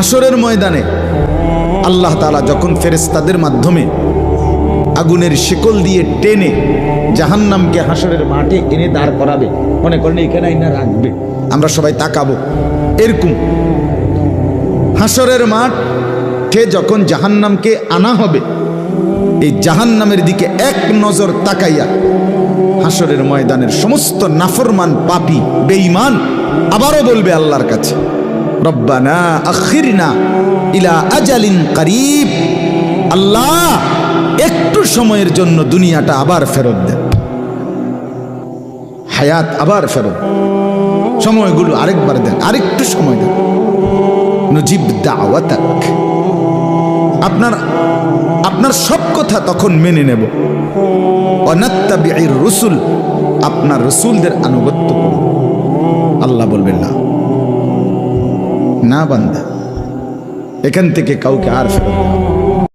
হাসরের ময়দানে আল্লাহ তাআলা যখন ফেরেশতাদের মাধ্যমে আগুনের শিকল দিয়ে টেনে জাহান্নামকে হাসরের মাঠে এনে দাঁড় করাবে, মনে করেন এখানে আইনা রাখবে, আমরা সবাই তাকাবো, এরকম হাসরের মাঠে যখন জাহান্নামকে আনা হবে, এই জাহান্নামের দিকে এক নজর তাকাইয়া হাসরের ময়দানের সমস্ত নাফরমান পাপী বেঈমান আবারও বলবে আল্লাহর কাছে, রব্বানা আখিরনা ইলা আজালিন করিব, আল্লাহ একটু সময়ের জন্য দুনিয়াটা আবার ফেরত দেন, হায়াত আবার ফেরত, সময়গুলো আরেকবার দেন, আরেকটু সময় দেন, নজিব দাওয়াতাক, আপনার সব কথা তখন মেনে নেব, অনাত্তাবিউর রসুল, আপনার রসুলদের আনুগত্য করব। আল্লাহ বলবেন না, না বান্দা, এখান থেকে কাউকে আর ফেরত দেওয়া